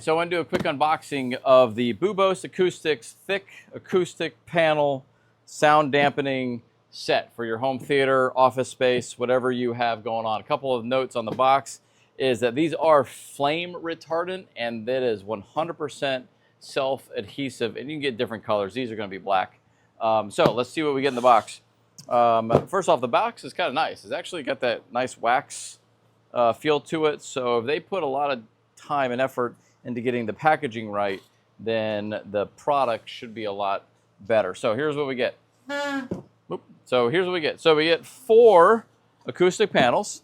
So I want to do a quick unboxing of the BUBOS Acoustics Thick Acoustic Panel Sound Dampening Set for your home theater, office space, whatever you have going on. A couple of notes on the box is that these are flame retardant and that is 100% self-adhesive, and you can get different colors. These are going to be black. So let's see what we get in the box. First off, the box is kind of nice. It's actually got that nice wax feel to it. So if they put a lot of time and effort into getting the packaging right, then the product should be a lot better. So here's what we get. So here's what we get. So we get 4 acoustic panels,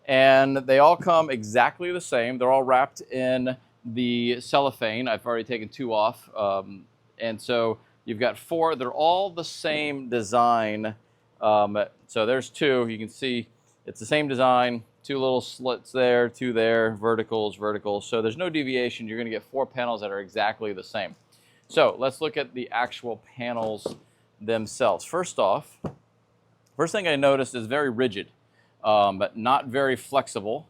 and they all come exactly the same. They're all wrapped in the cellophane. I've already taken 2 off. And so you've got 4. They're all the same design. So there's 2. You can see it's the same design. 2 little slits there, 2 there, verticals. So there's no deviation. You're going to get 4 panels that are exactly the same. So let's look at the actual panels themselves. First off, first thing I noticed is very rigid, but not very flexible,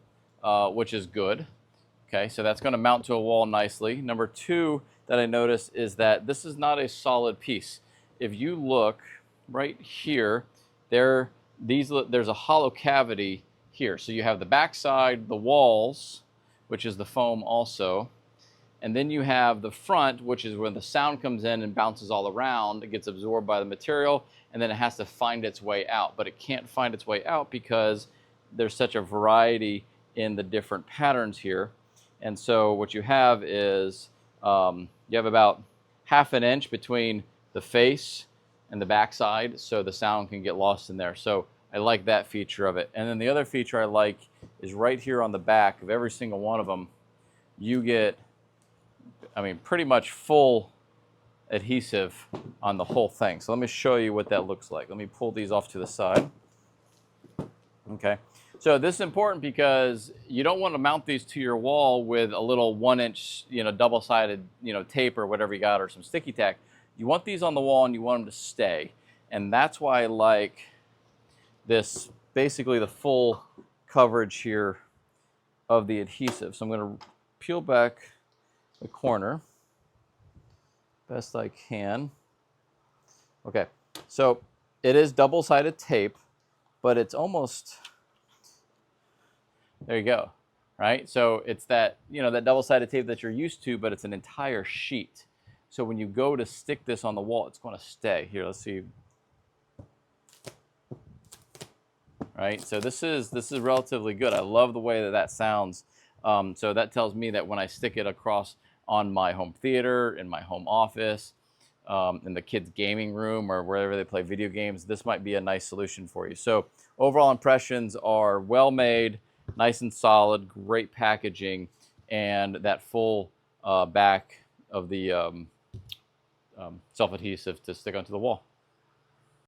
which is good. Okay, so that's going to mount to a wall nicely. Number 2 that I noticed is that this is not a solid piece. If you look right here, there's a hollow cavity here. So you have the backside, the walls, which is the foam also, and then you have the front, which is where the sound comes in and bounces all around. It gets absorbed by the material, and then it has to find its way out. But it can't find its way out because there's such a variety in the different patterns here. And so what you have is you have about ½ an inch between the face and the backside, so the sound can get lost in there. So I like that feature of it. And then the other feature I like is right here on the back of every single one of them, you get, I mean, pretty much full adhesive on the whole thing. So let me show you what that looks like. Let me pull these off to the side. Okay. So this is important because you don't want to mount these to your wall with a little 1-inch, double-sided, tape or whatever you got, or some sticky tack. You want these on the wall and you want them to stay. And that's why I like this, basically the full coverage here of the adhesive. So I'm going to peel back the corner best I can. Okay, so it is double-sided tape, but it's almost, there you go, right? So it's that, that double-sided tape that you're used to, but it's an entire sheet. So when you go to stick this on the wall, it's going to stay. Here, let's see. Right, so this is relatively good. I love the way that sounds. So that tells me that when I stick it across on my home theater, in my home office, in the kids' gaming room, or wherever they play video games, this might be a nice solution for you. So overall impressions are well made, nice and solid, great packaging, and that full back of the self-adhesive to stick onto the wall.